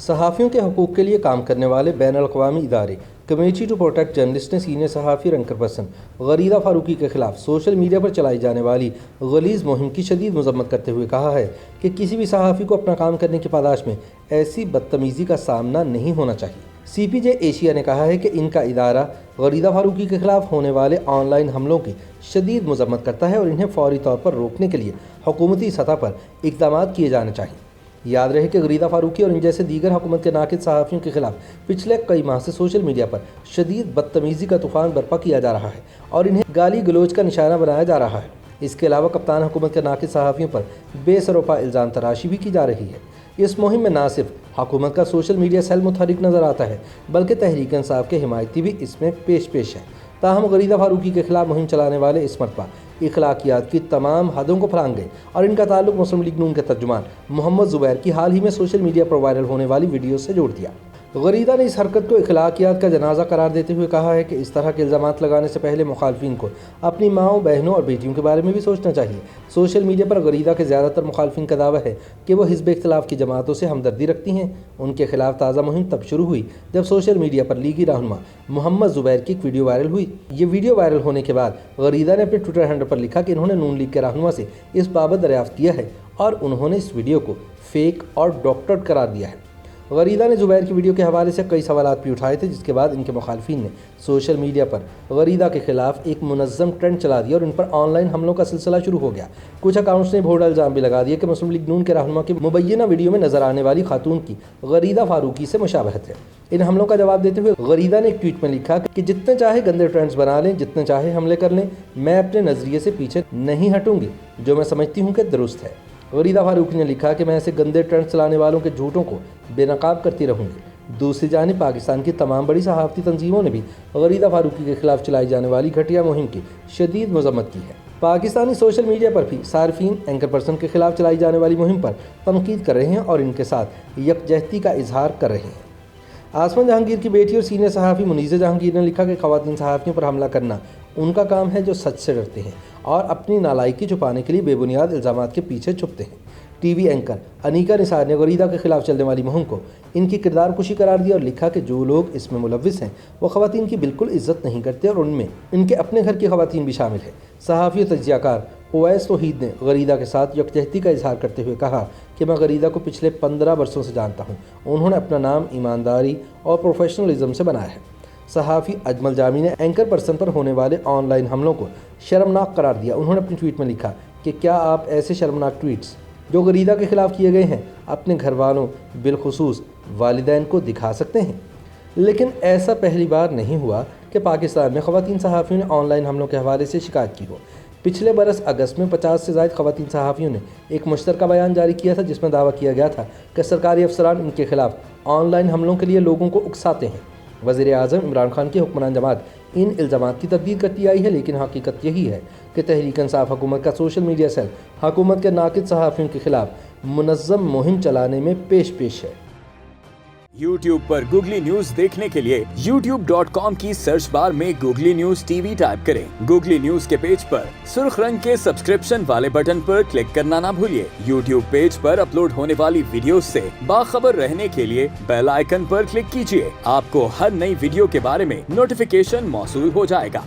صحافیوں کے حقوق کے لیے کام کرنے والے بین الاقوامی ادارے کمیٹی ٹو پروٹیکٹ جرنلسٹ نے سینئر صحافی اور اینکر پرسن غریدہ فاروقی کے خلاف سوشل میڈیا پر چلائی جانے والی غلیظ مہم کی شدید مذمت کرتے ہوئے کہا ہے کہ کسی بھی صحافی کو اپنا کام کرنے کی پاداش میں ایسی بدتمیزی کا سامنا نہیں ہونا چاہیے۔ سی پی جے ایشیا نے کہا ہے کہ ان کا ادارہ غریدہ فاروقی کے خلاف ہونے والے آن لائن حملوں کی شدید مذمت کرتا ہے اور انہیں فوری طور پر روکنے کے لیے حکومتی سطح پر اقدامات کیے جانے چاہئیں۔ یاد رہے کہ غریدہ فاروقی اور ان جیسے دیگر حکومت کے ناقد صحافیوں کے خلاف پچھلے کئی ماہ سے سوشل میڈیا پر شدید بدتمیزی کا طوفان برپا کیا جا رہا ہے اور انہیں گالی گلوچ کا نشانہ بنایا جا رہا ہے۔ اس کے علاوہ کپتان حکومت کے ناقد صحافیوں پر بے سروپا الزام تراشی بھی کی جا رہی ہے۔ اس مہم میں نہ صرف حکومت کا سوشل میڈیا سیل متحرک نظر آتا ہے بلکہ تحریک انصاف کے حمایتی بھی اس میں پیش ہے۔ تاہم غریدہ فاروقی کے خلاف مہم چلانے والے اس مرتبہ اخلاقیات کی تمام حدوں کو پھلانگ گئے اور ان کا تعلق مسلم لیگ نون کے ترجمان محمد زبیر کی حال ہی میں سوشل میڈیا پر وائرل ہونے والی ویڈیو سے جوڑ دیا۔ غریدہ نے اس حرکت کو اخلاقیات کا جنازہ قرار دیتے ہوئے کہا ہے کہ اس طرح کے الزامات لگانے سے پہلے مخالفین کو اپنی ماؤں، بہنوں اور بیٹیوں کے بارے میں بھی سوچنا چاہیے۔ سوشل میڈیا پر غریدہ کے زیادہ تر مخالفین کا دعویٰ ہے کہ وہ حزب اختلاف کی جماعتوں سے ہمدردی رکھتی ہیں۔ ان کے خلاف تازہ مہم تب شروع ہوئی جب سوشل میڈیا پر لیگی رہنما محمد زبیر کی ایک ویڈیو وائرل ہوئی۔ یہ ویڈیو وائرل ہونے کے بعد غریدہ نے اپنے ٹویٹر ہینڈل پر لکھا کہ انہوں نے نون لیگ کے رہنما سے اس بابت دریافت کیا ہے اور انہوں نے اس ویڈیو کو فیک اور ڈاکٹرڈ قرار دیا ہے۔ غریدہ نے زبیر کی ویڈیو کے حوالے سے کئی سوالات بھی اٹھائے تھے، جس کے بعد ان کے مخالفین نے سوشل میڈیا پر غریدہ کے خلاف ایک منظم ٹرینڈ چلا دیا اور ان پر آن لائن حملوں کا سلسلہ شروع ہو گیا۔ کچھ اکاؤنٹس نے بھوڑا الزام بھی لگا دیا کہ مسلم لیگ نون کے رہنما کی مبینہ ویڈیو میں نظر آنے والی خاتون کی غریدہ فاروقی سے مشابہت ہے۔ ان حملوں کا جواب دیتے ہوئے غریدہ نے ایک ٹویٹ میں لکھا کہ جتنے چاہے گندے ٹرینڈز بنا لیں، جتنے چاہے حملے کر لیں، میں اپنے نظریے سے پیچھے نہیں ہٹوں گی، جو میں سمجھتی ہوں کہ درست ہے۔ غریدہ فاروقی نے لکھا کہ میں ایسے گندے ٹرینڈ چلانے والوں کے جھوٹوں کو بے نقاب کرتی رہوں گی۔ دوسری جانب پاکستان کی تمام بڑی صحافتی تنظیموں نے بھی غریدہ فاروقی کے خلاف چلائی جانے والی گھٹیا مہم کی شدید مذمت کی ہے۔ پاکستانی سوشل میڈیا پر بھی صارفین اینکر پرسن کے خلاف چلائی جانے والی مہم پر تنقید کر رہے ہیں اور ان کے ساتھ یکجہتی کا اظہار کر رہے ہیں۔ آسمان جہانگیر کی بیٹی اور سینئر صحافی منیزہ جہانگیر نے لکھا کہ خواتین صحافیوں پر حملہ کرنا ان کا کام ہے جو سچ سے ڈرتے ہیں اور اپنی نالائکی چھپانے کے لیے بے بنیاد الزامات کے پیچھے چھپتے ہیں۔ ٹی وی اینکر انیکا نثار نے غریدہ کے خلاف چلنے والی مہم کو ان کی کردار کشی قرار دیا اور لکھا کہ جو لوگ اس میں ملوث ہیں وہ خواتین کی بالکل عزت نہیں کرتے اور ان میں ان کے اپنے گھر کی خواتین بھی شامل ہیں۔ صحافی و تجزیہ کار اویس توحید نے غریدہ کے ساتھ یکجہتی کا اظہار کرتے ہوئے کہا کہ میں غریدہ کو پچھلے 15 برسوں سے جانتا ہوں۔ انہوں نے اپنا نام ایمانداری اور پروفیشنلزم سے بنایا ہے۔ صحافی اجمل جامی نے اینکر پرسن پر ہونے والے آن لائن حملوں کو شرمناک قرار دیا۔ انہوں نے اپنی ٹویٹ میں لکھا کہ کیا آپ ایسے شرمناک ٹویٹس جو غریدہ کے خلاف کیے گئے ہیں اپنے گھر والوں بالخصوص والدین کو دکھا سکتے ہیں؟ لیکن ایسا پہلی بار نہیں ہوا کہ پاکستان میں خواتین صحافیوں نے آن لائن حملوں کے حوالے سے شکایت کی ہو۔ پچھلے برس اگست میں 50 سے زائد خواتین صحافیوں نے ایک مشترکہ بیان جاری کیا تھا جس میں دعویٰ کیا گیا تھا کہ سرکاری افسران ان کے خلاف آن لائن حملوں کے لیے لوگوں کو اکساتے ہیں۔ وزیر اعظم عمران خان کی حکمران جماعت ان الزامات کی تردید کرتی آئی ہے، لیکن حقیقت یہی ہے کہ تحریک انصاف حکومت کا سوشل میڈیا سیل حکومت کے ناقد صحافیوں کے خلاف منظم مہم چلانے میں پیش ہے۔ YouTube پر گوگلی نیوز دیکھنے کے لیے youtube.com کی سرچ بار میں googly news T V type کریں۔ گوگلی نیوز کے پیج پر سرخ رنگ کے سبسکرپشن والے بٹن پر کلک کرنا نہ بھولیے۔ YouTube پیج پر اپلوڈ ہونے والی ویڈیوز سے باخبر رہنے کے لیے بیل آئیکن پر کلک کیجیے۔ آپ کو ہر نئی ویڈیو کے بارے میں نوٹیفیکیشن موصول ہو جائے گا۔